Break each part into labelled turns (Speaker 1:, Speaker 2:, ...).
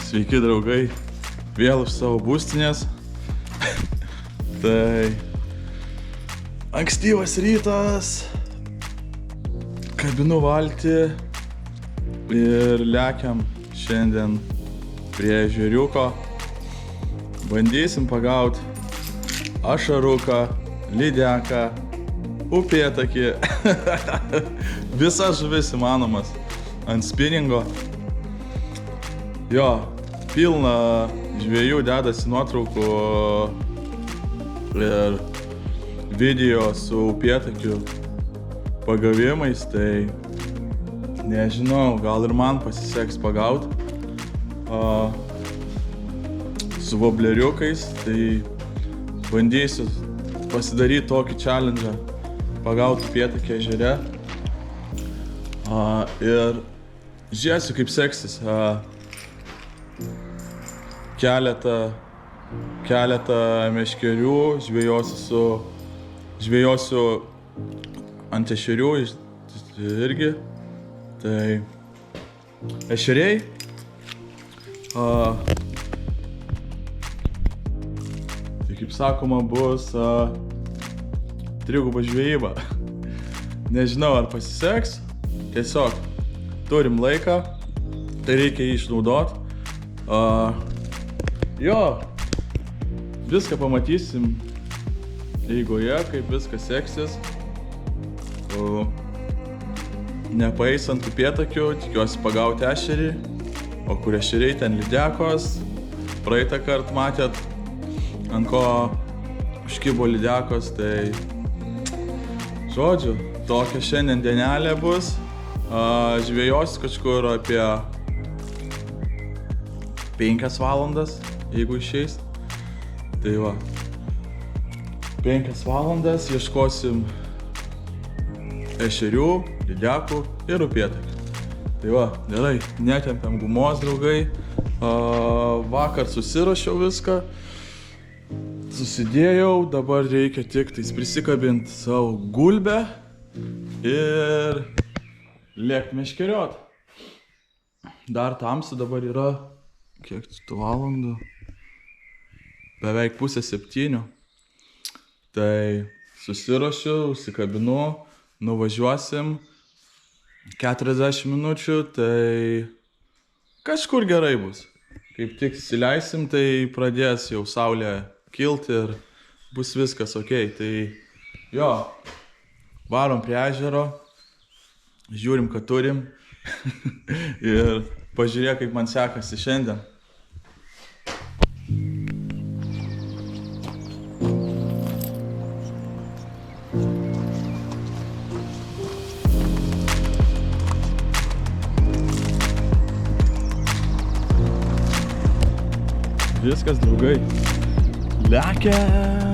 Speaker 1: Sveiki draugai, vėl iš savo būstinės. Tai ankstyvas rytas, kabinu valtį ir lekiam šiandien prie ežeriuko. Bandysim pagauti ašaruką, lydeką, upėtakį, visas žuvis įmanomas ant spinningo. Jo, pilna žvejų dedasi nuotraukų ir video su upėtakių pagavimais, tai nežinau, gal ir man pasiseks pagaut su vobleriukais, tai bandysiu pasidaryti tokį challenge, pagauti upėtakį ežere ir žiūrėsiu, kaip seksis. Keletą meškerių žvejosiu ant ešerių irgi. Tai ešeriai tai kaip sakoma bus triguba žvejyba. Nežinau, ar pasiseks, tiesiog turim laiką, tai reikia jį išnaudot. Jo, viską pamatysim eigoje, kaip viskas seksis. Nepaisant upėtakių, tikiuosi pagauti ešerį, o kur ešeriai, ten lydekos. Praeitą kartą matėt, ant ko užkibo lydekos, tai žodžiu, tokia šiandien dienelė bus. Žvejosiu kažkur apie 5 valandas, jeigu išeis. Tai va, 5 valandas ieškosim ešerių, lydekų ir upėtakių. Tai va, gerai, netempiam gumos, draugai. Vakar susiruošiau viską, susidėjau, dabar reikia tik tais prisikabinti savo gulbę ir lėkt meškeriot. Dar tamsu dabar yra, kiek tų valandų? Beveik 6:30. Tai susiruošiu, užsikabinu, nuvažiuosim 40 minučių, tai kažkur gerai bus. Kaip tik įsileisim, tai pradės jau saulė kilti ir bus viskas okei. Tai jo, varom prie ežero, žiūrim, ką turim ir pažiūrėk, kaip man sekasi šiandien. Viskas, draugai. Lekiam.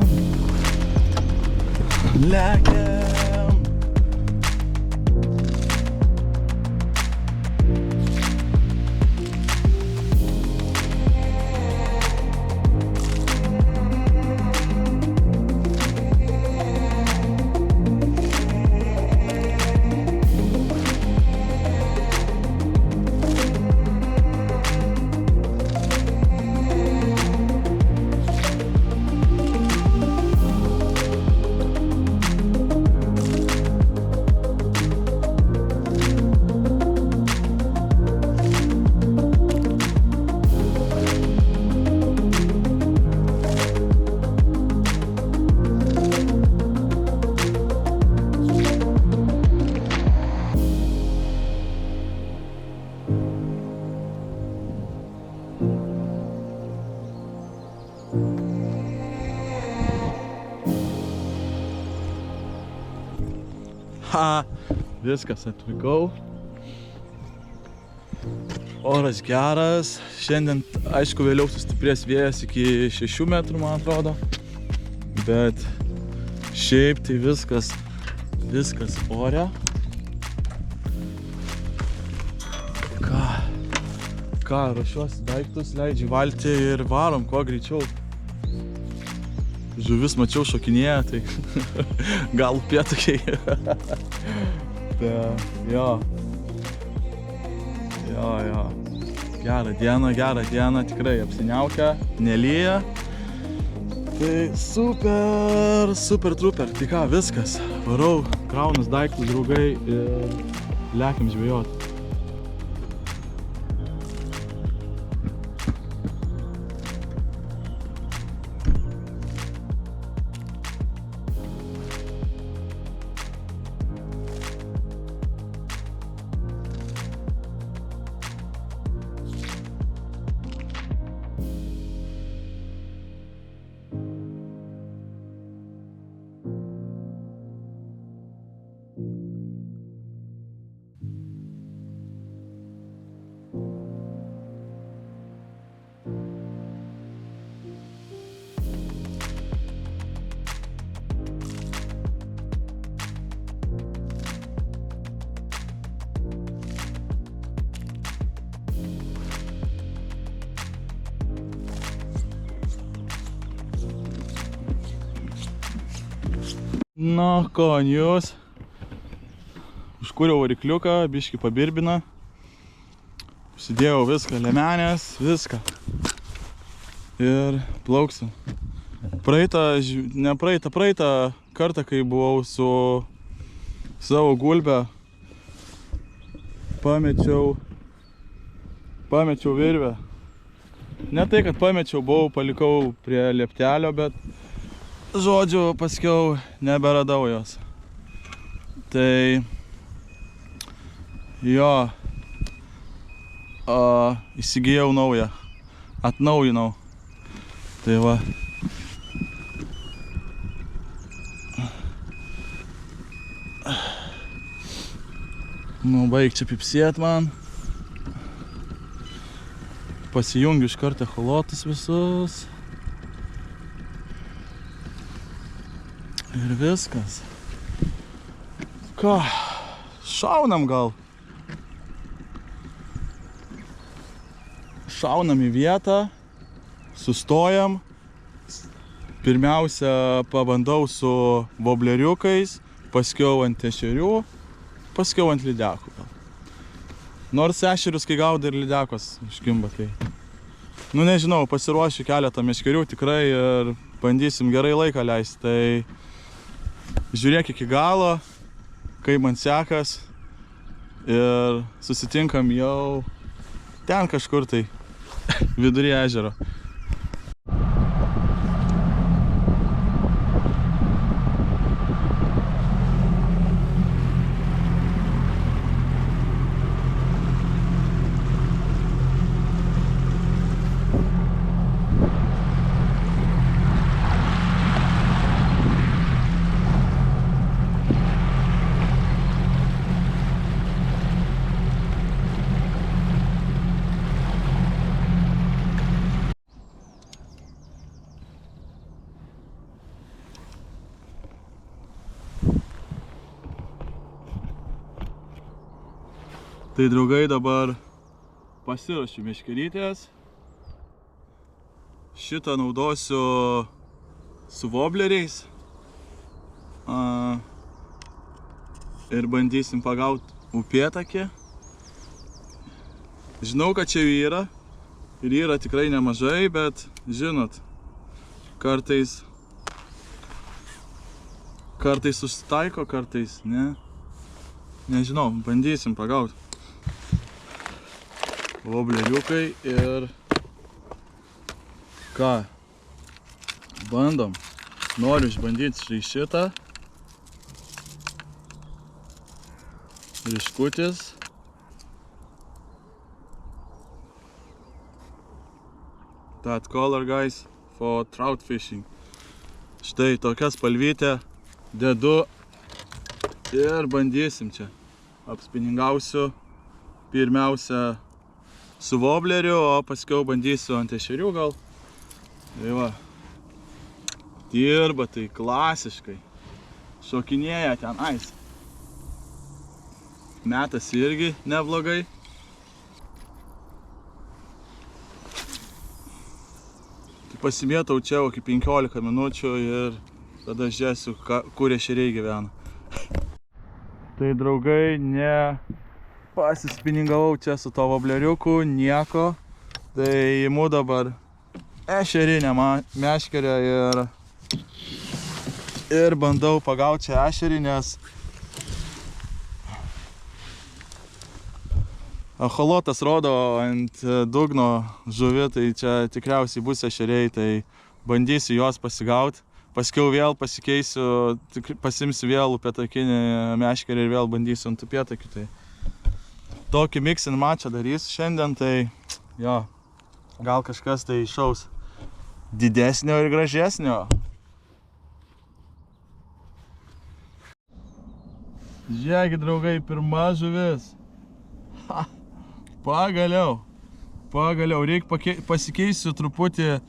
Speaker 1: Viskas, atvykau. Oras geras. Šiandien, aišku, vėliau sustiprės vėjas iki 6 metrų, man atrodo. Bet šiaip tai viskas ore. Ką, ruošiuosi daiktus, leidžiu valtį ir varom, kuo greičiau. Žuvis mačiau šokinėja, tai gal upėtakiai. Jo. Gerą dieną, tikrai apsiniaukę, nelyja. Tai super truper. Tai ką, viskas. Varau, kraunus daiktus, draugai ir lekiam žvejot. Na, ko, jūs. Užkūriau varikliuką, biškį pabirbina. Užsidėjau viską, lemenės, viską. Ir plauksim. Praeitą kartą, kai buvau su savo gulbę, pamečiau virvę. Ne tai, kad pamečiau, palikau prie lieptelio, bet žodžiu, paskiau neberadau jos. Tai jo, įsigijau naują, atnaujinau. Tai va. Nu, baig čia pipsėt man. Pasijungiu iš karto echolotus visus. Ir viskas. Ką, šaunam gal. Šaunam į vietą, sustojam. Pirmiausia, pabandau su vobleriukais, paskiau ant ešerių, paskiau ant lydekų. Nors ešerius, kai gaudo, ir lydekos iškimba, tai... Nu, nežinau, pasiruošiu keletą meškerių tikrai ir bandysim gerai laiką leisti, tai... Žiūrėk iki galo, kaip man sekas ir susitinkam jau ten kažkur tai vidury ežero. Tai draugai, dabar pasiruošiu meškerytės. Šitą naudosiu su vobleriais. Ir bandysim pagauti upėtakį. Žinau, kad čia yra. Ir yra tikrai nemažai, bet žinot, kartais susitaiko, kartais ne. Nežinau, bandysim pagauti. Vobleriukai ir ką, bandom. Noriu išbandyti šitą. Ryškutis. That color, guys, for trout fishing. Štai tokia spalvytė dedu ir bandysim čia. Apspiningausiu pirmiausia su vobleriu, o paskiau bandysiu ant ešerių gal. Tai va. Dirba tai klasiškai. Šokinėja tenais. Metas irgi neblogai. Tai pasimėtau čia iki 15 minučių ir tada žiūrėsiu, kur ešeriai gyvena. Tai draugai, Pasispiningavau čia su to vobleriuku, nieko. Tai imu dabar ešerinę meškerę ir bandau pagauti čia ešerį, nes echolotas rodo ant dugno žuvį, tai čia tikriausiai bus ešeriai, tai bandysiu juos pasigauti. Paskiau vėl pasikeisiu, pasimsiu vėl upėtakinį meškerį ir vėl bandysiu ant upėtakių. Tai tokį mix and matchą darysiu šiandien, tai jo, gal kažkas tai išaus didesnio ir gražesnio. Žiūrėkit, draugai, pirma žuvis. Ha, pagaliau, reikia pasikeisiu truputį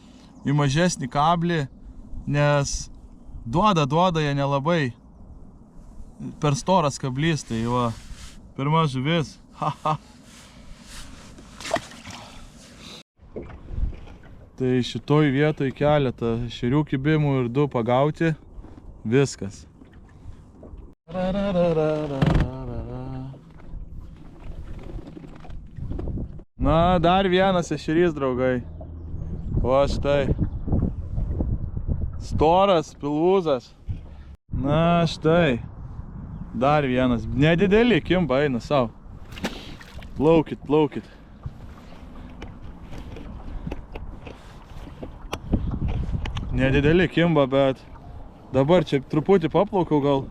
Speaker 1: į mažesnį kablį, nes duoda jie nelabai per storas kablys, tai va, pirma žuvis. Ha, ha. Tai šitoj vietoj keletą ešerių kibimų ir 2 pagauti, viskas. Na, dar vienas ešerys, draugai. O štai. Storas pilvūzas. Na, štai. Dar vienas. Nedideli kimba eina savo. Plaukit. Nedideli kimba, bet dabar čia truputį paplaukau gal.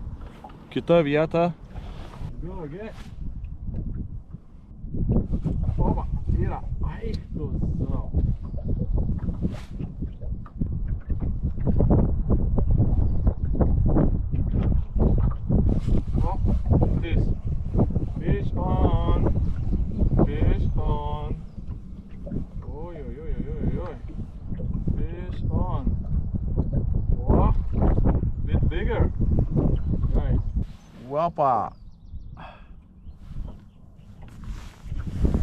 Speaker 1: Kita vieta. Opa, yra. Ai, tu savo. Fish on. Oi. Fish on. Oh, bit bigger. Nice. Opa.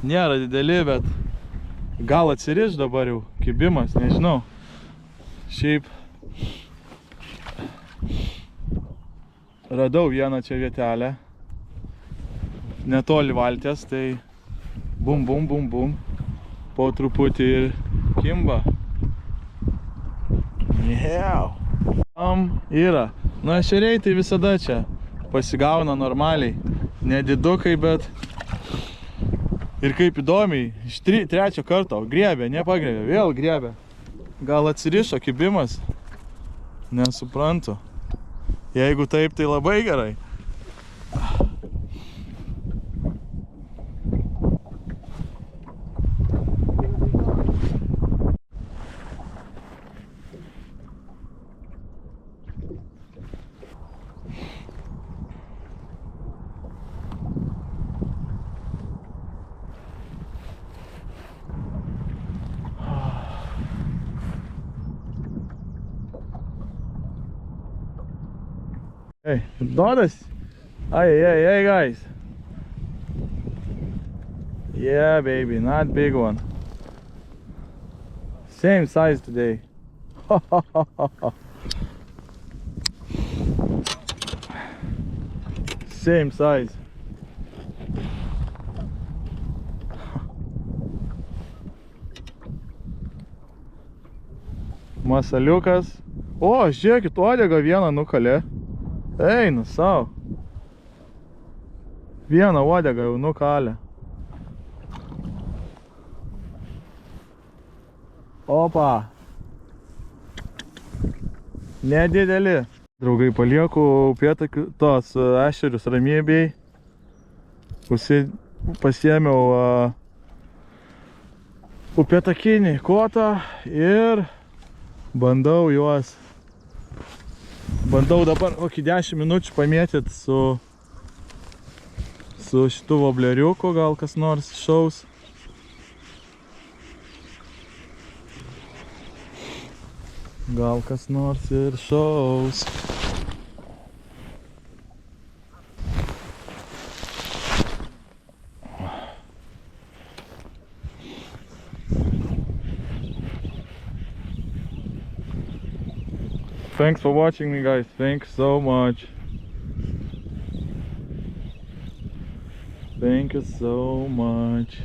Speaker 1: Nėra dideli, bet gal atsiriš dabar jau kibimas, nežinau. Šiaip radau vieną čia vietelę, netoli valties, tai bum, po truputį ir kimba. Yra. Na, ešeriai tai visada čia pasigauna normaliai, nedidukai, bet ir kaip įdomiai, iš 3 karto griebė, nepagriebė, vėl griebė. Gal atsirišo kibimas? Nesuprantu. Jeigu taip, tai labai gerai. Hey, notice? Hey, guys. Yeah, baby, not big one. Same size today. Same size. Masaliukas. O, žiūrėkit, uodegą vieną nukalė. Eina savo. Vieną uodegą jau nukalė. Opa. Nedideli. Draugai, palieku upėtakių tos ešerius ramybėj. Pasiėmiau upėtakinį kotą ir bandau dabar kokį 10 minučių pamėtyti su šitu vobleriuku, gal kas nors šaus. Gal kas nors ir šaus. Thanks for watching me, guys. Thanks so much. Thank you so much.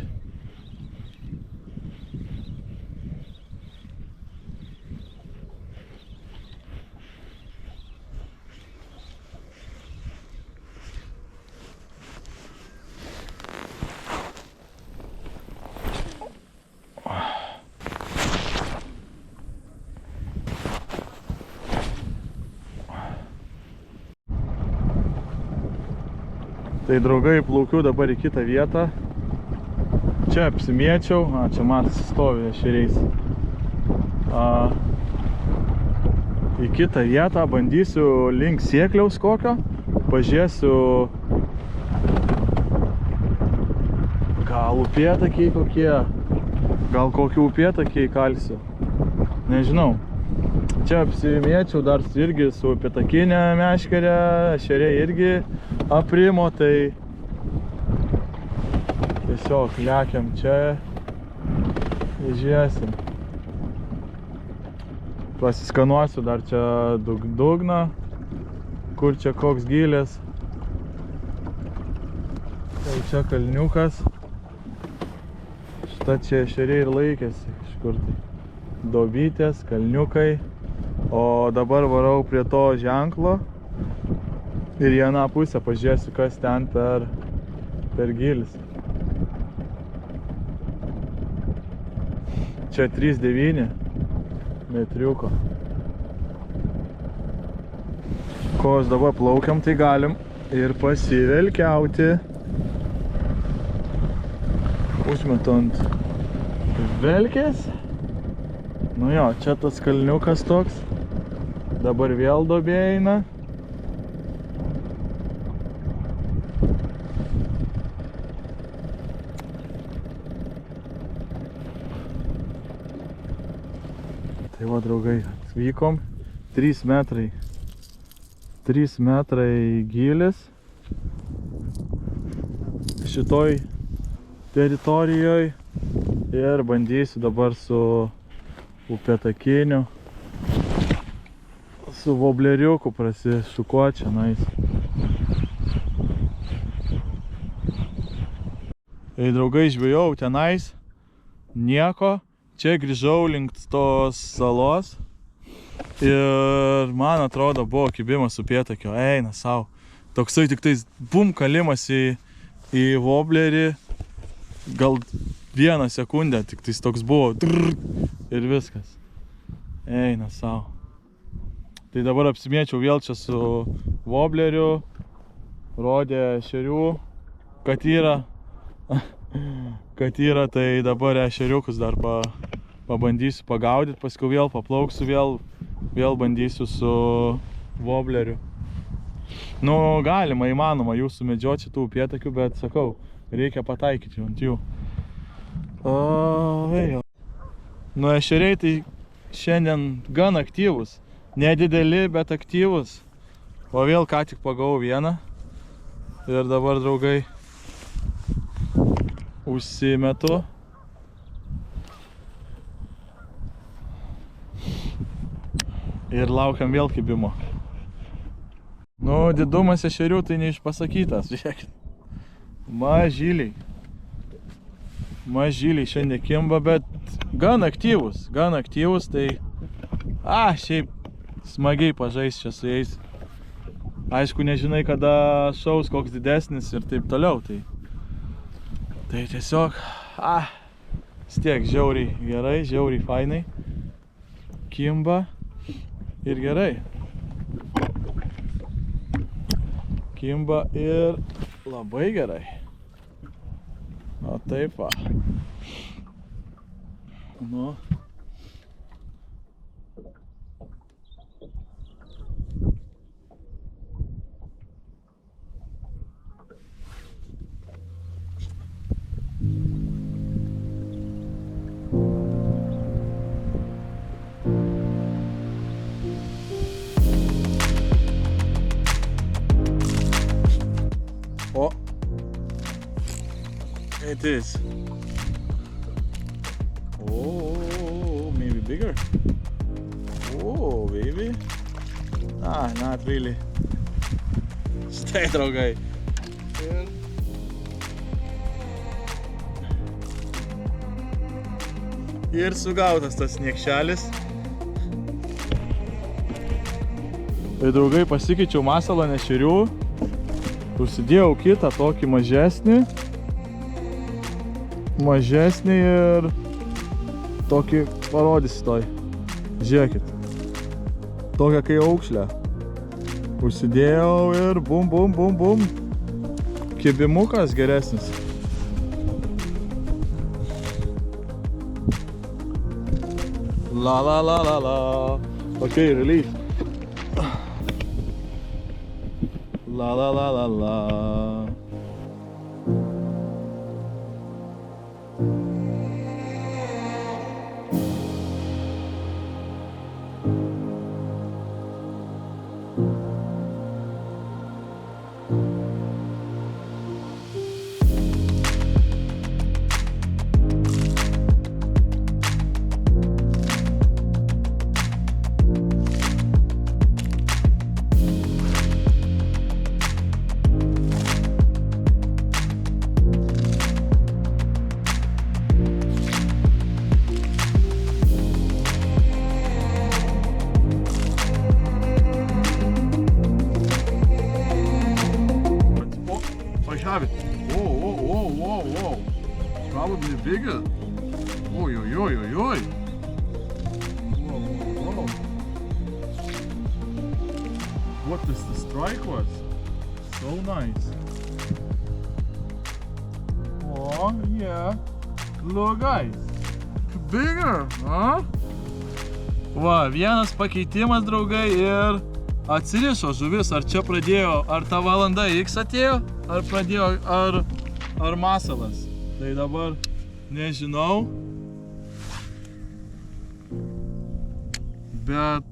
Speaker 1: Tai draugai, plaukiu dabar į kitą vietą. Čia apsimėčiau, čia matosi stovi ešeriais. Į kitą vietą bandysiu link sėkliaus kokio, pažiūrėsiu gal upėtakiai kokie, gal kokių upėtakiai kalsiu, nežinau. Čia apsimėčiau dar irgi su upėtakinė meškerė, ešeriai irgi aprimo, tai tiesiog lekiam čia, žiūrėsim. Pasiskanuosiu dar čia dugną, kur čia koks gylis. Tai čia kalniukas. Šitą čia ešeriai ir laikėsi kažkur tai. Dobytės, kalniukai. O dabar varau prie to ženklo ir į aną pusę pažiūrėsiu, kas ten per gylis. Čia 3,9 metriuko. Ko aš dabar plaukiam, tai galim ir pasivelkiauti. Užmetu ant velkės. Nu jo, čia tas kalniukas toks. Dabar vėl duobė eina. Tai va, draugai, atvykom. 3 metrai. 3 metrai gylis. Šitoj teritorijoje. Ir bandysiu dabar su upėtakiniu. Su vobleriuku prasišukuot čia nais. Tai draugai, žvejau tenais, nieko. Čia grįžau link tos salos ir man atrodo buvo kibimas upėtakio, eina sau. Toksai tik tais bum kalimas į voblerį, gal 1 sekundę tik tais toks buvo ir viskas. Eina sau. Tai dabar apsimėčiau vėl čia su vobleriu, rodė ešerių, kad yra, tai dabar ešeriukus dar pabandysiu pagaudyti, paskui vėl paplauksiu, vėl bandysiu su vobleriu. Nu, galima, įmanoma jų sumedžioti šitų upėtakių, bet sakau, reikia pataikyti ant jų. Nu, ešeriai tai šiandien gan aktyvus. Nedideli, bet aktyvus. O vėl ką tik pagavau vieną. Ir dabar, draugai, užsimetu. Ir laukiam vėl kibimo. Nu, didumas ešerių tai neišpasakytas, žiūrėkit. Mažyliai. Mažyliai šiandien kimba, bet gan aktyvus, tai šiaip smagiai pažais čia su jais. Aišku, nežinai, kada šaus koks didesnis ir taip toliau, tai tiesiog, vis tiek žiauriai gerai, žiauriai fainai, kimba ir gerai. Kimba ir labai gerai. O taip va. Nu. Oh, it is. Oh, maybe bigger. Oh, baby. Not really. Štai, draugai. Ir Ir sugautas tas niekšelis. Tai draugai, pasikeičiau masalą nešerių. Užsidėjau kitą tokį mažesnį. Mažesnį ir tokį parodysiu toj. Žiūrėkit. Tokią kai aukšlę. Užsidėjau ir bum, bum, bum, bum. Kibimukas geresnis. La la la la la. Okay, release. La la la la la. Have it. Whoa. Probably bigger. Oi. Whoa. What this the strike was? So nice. Oh yeah. Look guys. Bigger, huh? Va, vienas pakeitimas, draugai, ir atsirišo žuvis. Ar čia pradėjo, ar ta valanda X atėjo, ar pradėjo, ar masalas. Tai dabar nežinau. Bet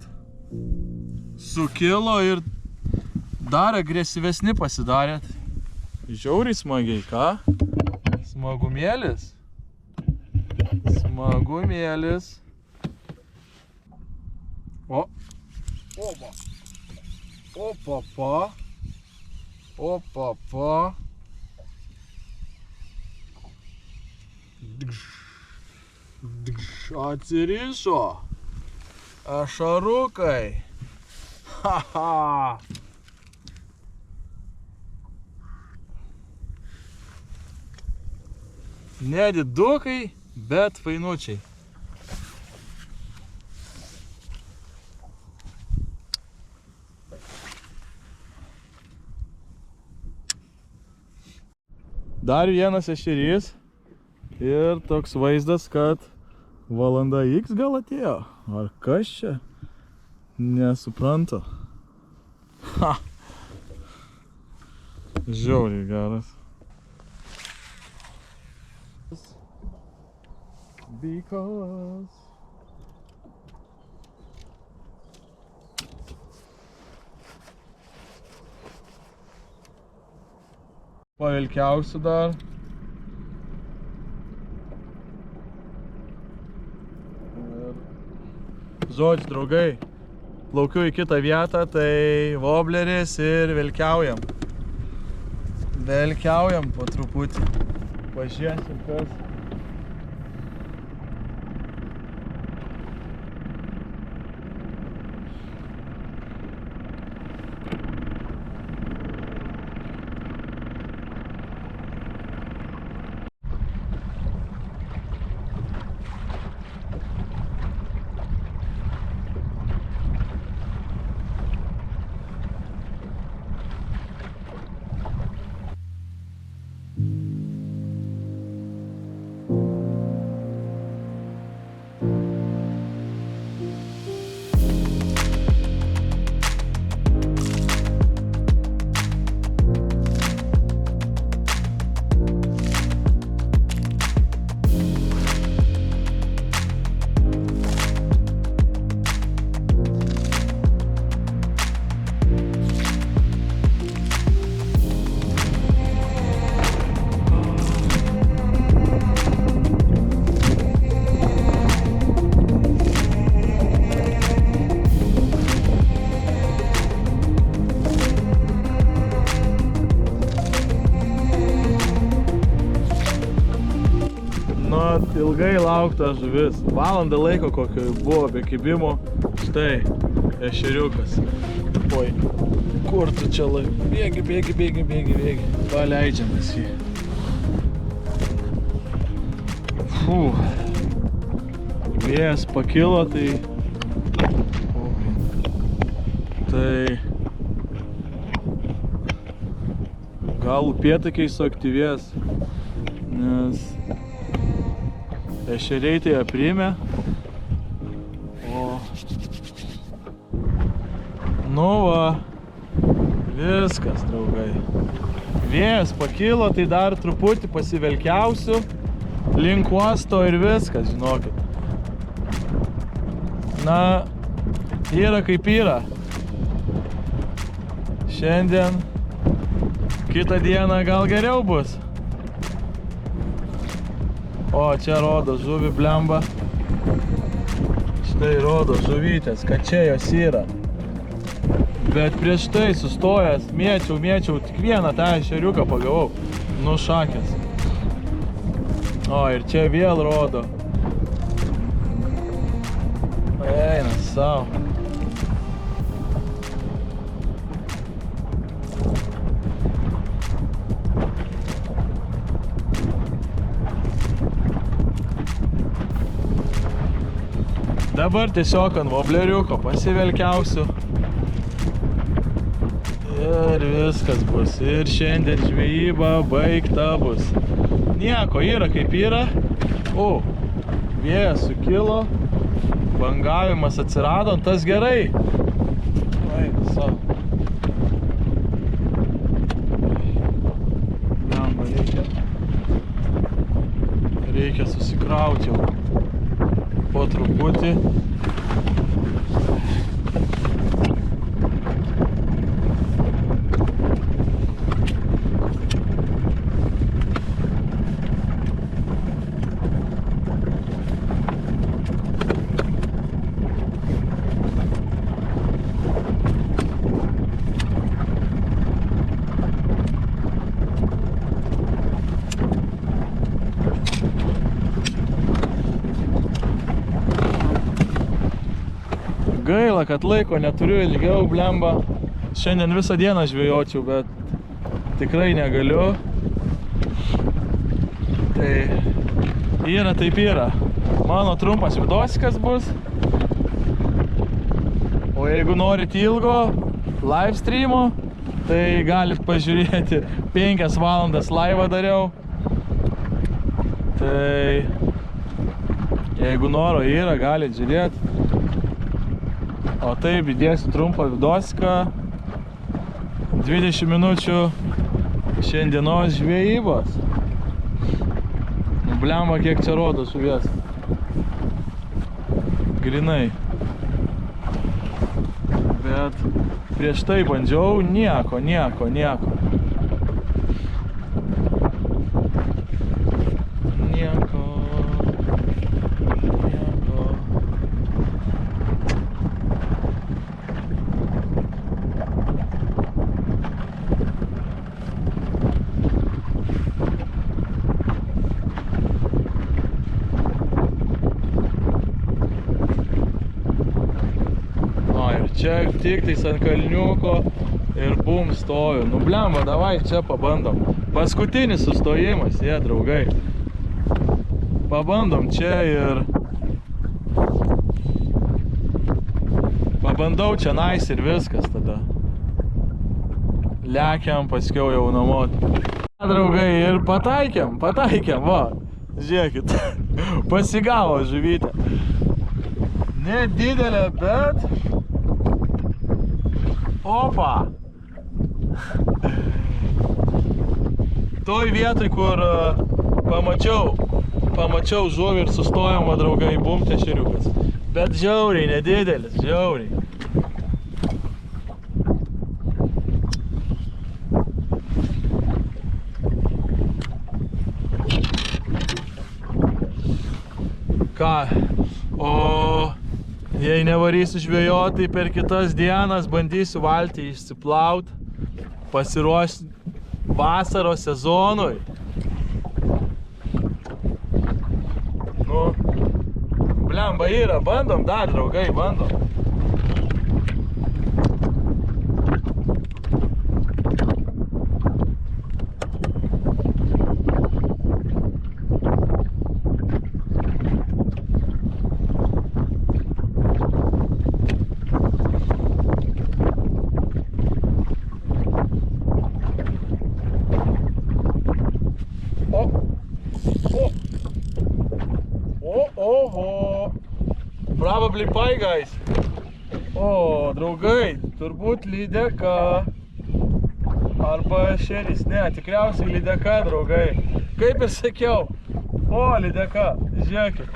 Speaker 1: sukilo ir dar agresyvesni pasidarėt. Žiauriai smagiai, ką? Smagumėlis. Smagumėlis. O. Opapa. Atsirišo. Ašarukai. Haha. Nedidukai, bet fainučiai. Dar vienas ešerys ir toks vaizdas, kad valanda X gal atėjo. Ar kas čia? Nesuprantu. Ha! Žiauriai geras. Because pavilkiausiu dar. Žodžiu, draugai, plaukiu į kitą vietą, tai wobleris ir velkiaujam. Velkiaujam po truputį. Pažiūrėsim, kas. ilgai laukta žuvis. Valandą laiko kokio buvo be kibimo. Štai, ešeriukas. Oi, kur tu čia bėgi. Paleidžiamas jį. Vėjas pakilo, tai gal upėtakiai suaktyvės, nes ešeriai tai aprimė, nu va, viskas, draugai. Vėjas pakilo, tai dar truputį pasivelkiausiu link uosto ir viskas, žinokit. Na, yra kaip yra. Šiandien, kitą dieną gal geriau bus. O, čia rodo žuvį blemba. Štai rodo žuvytės, kad čia jos yra. Bet prieš tai sustojęs, mėčiau, tik vieną tą ešeriuką pagavau. Nu šakės. O, ir čia vėl rodo. Eina savo. Dabar tiesiog ant vobleriuko pasivelkiausiu. Ir viskas bus. Ir šiandien žvejyba baigta bus. Nieko, yra kaip yra. O, vėjas sukilo. Bangavimas atsirado, tas gerai. Reikia susikrauti jau po truputį. Gaila, kad laiko neturiu ilgiau, blemba. Šiandien visą dieną žvejočiau, bet tikrai negaliu. Tai yra taip yra. Mano trumpas vidosikas bus. O jeigu norit ilgo live streamo, tai galit pažiūrėti 5 valandas laivą dariau. Tai jeigu noro yra, galit žiūrėti. O taip, įdėsiu trumpą vidosiką, 20 minučių šiandienos žvejybos. Nu, blemba, kiek čia rodo žuvies. Grinai. Bet prieš tai bandžiau, nieko. Čia tik tais ant kalniuko ir bum stoju. Nu blemba, davai čia pabandom. Paskutinis sustojimas, draugai. Pabandom čia ir pabandau čia nice ir viskas tada. Lekiam, paskiau jau namo. Draugai, ir pataikėm, va. Žiūrėkit, pasigavo žuvytę. Nedidelė, bet... Opa! Toj vietoj, kur pamačiau žuvį ir sustojom, va, draugai, bum, ešeriukas. Bet žiauriai, nedidelis, žiauriai. Ką? O jei nevarysiu žvejoti, tai per kitas dienas bandysiu valtį išsiplaut, pasiruošti vasaros sezonui. blemba yra, bandom dar, draugai, bandom. Oho, probably pie, guys. O, draugai, turbūt lydeka. Arba ešeris, ne, tikriausiai lydeka, draugai. Kaip ir sakiau. O, lydeka, žiūrėkit.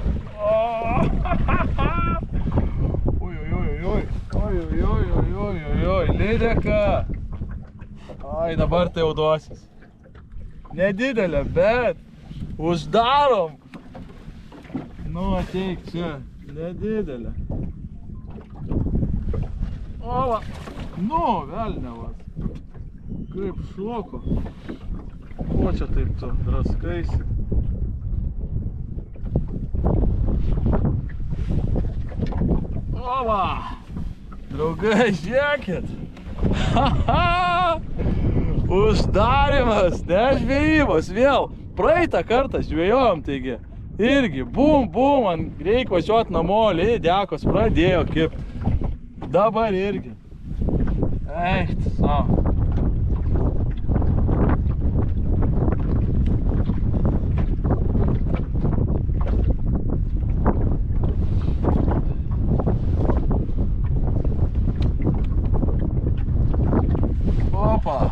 Speaker 1: Oi, lydeka. Ai, dabar tai jau duosis. Nedidelė, bet uždarom. Nu, ateik čia, nedidelė. O, nu, velniavas. Kaip šoko. Ko čia taip tu draskaisi? Ova! Draugai, žiūrėkit. Uždarimas, ne žvejybos vėl. Praeitą kartą žvejojom, taigi. Irgi, bum, man reik važiuot namo, lydekos pradėjo kipt. Dabar irgi. Echt, savo. Opa.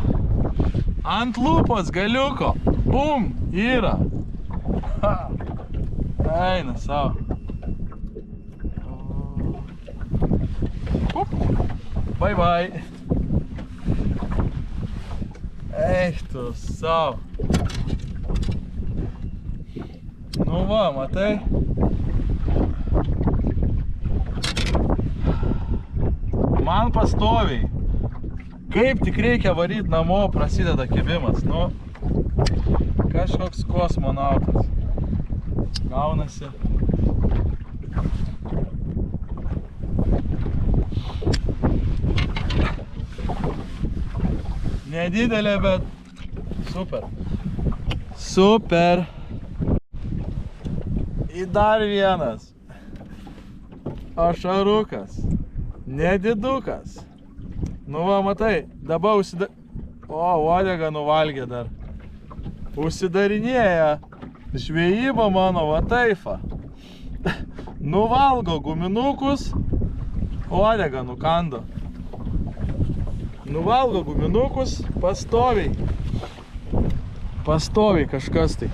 Speaker 1: Ant lūpos galiuko. Bum, yra. Ha. Eina savo. Bye bye. Eik tu savo. Nu va, matai? Man pastoviai. Kaip tik reikia varyti namo, prasideda kibimas. Nu, kažkoks kosmonautas. Gaunasi. Nedidelė, bet super. Super. Ir dar vienas. Ašarukas. Nedidukas. Nu va, matai, dabar O, uodegą nuvalgė dar. Užsidarinėja. Žvejyba mano, va taifa. Nuvalgo guminukus, uodegą nukando. Nuvalgo guminukus pastoviai. Pastoviai kažkas tai.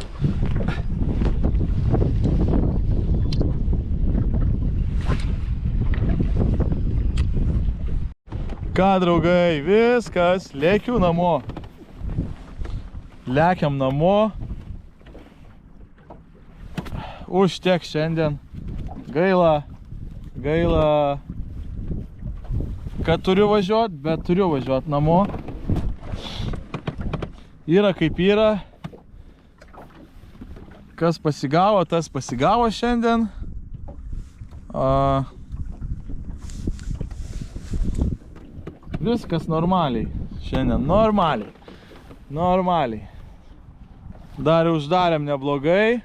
Speaker 1: Ką, draugai, viskas, lėkiu namo. Lekiam namo. Užtek šiandien. Gaila, kad turiu važiuot, bet turiu važiuot namo. Yra kaip yra. Kas pasigavo, tas pasigavo šiandien. Viskas normaliai. Šiandien normaliai. Dar uždarėm neblogai.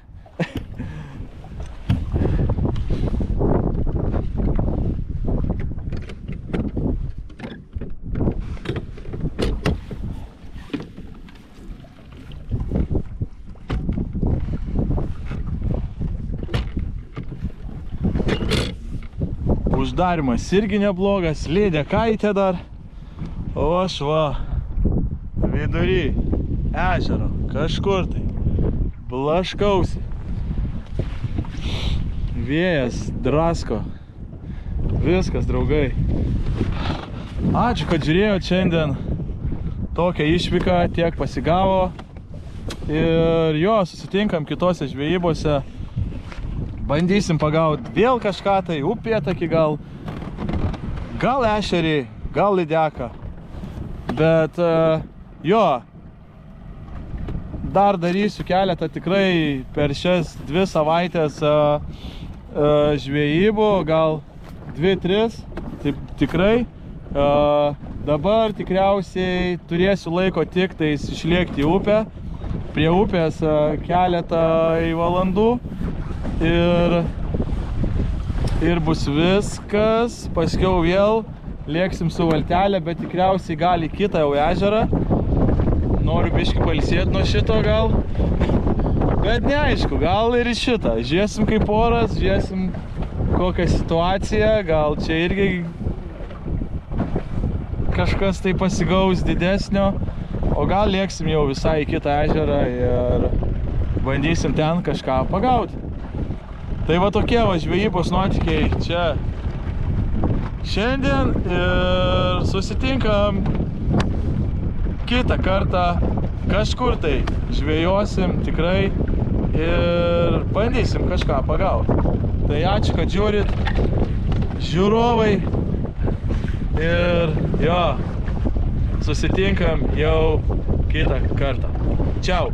Speaker 1: Uždarimas irgi neblogas, lydekaitė dar. O aš va, vidury ežero, kažkur tai, blaškausi. Vėjas drasko. Viskas, draugai. Ačiū, kad žiūrėjot šiandien. Tokią išvyką, tiek pasigavo. Ir jo, susitinkam kitose žvejybose. Bandysim pagauti vėl kažką tai, upėtakį gal ešerį, gal lydeką. Bet jo, dar darysiu keletą tikrai per šias 2 savaitės žvejybų, gal 2-3, taip tikrai. Dabar tikriausiai turėsiu laiko tik tais išlėkti į upę, prie upės keletą valandų ir bus viskas, paskiau vėl lėksim su valtelė, bet tikriausiai gal į kitą jau ežerą. Noriu biškį pailsėti nuo šito gal, bet neaišku, gal ir į šitą. Žiūrėsim kaip oras, žiūrėsim kokią situaciją, gal čia irgi kažkas tai pasigaus didesnio, o gal lėksim jau visai į kitą ežerą ir bandysim ten kažką pagauti. Tai va tokie va žvejybos nuotykiai čia šiandien ir susitinkam kitą kartą kažkur tai žvejosim tikrai ir bandysim kažką pagauti. Tai ačiū, kad žiūrit, žiūrovai. Ir jo, susitinkam jau kitą kartą. Čiau.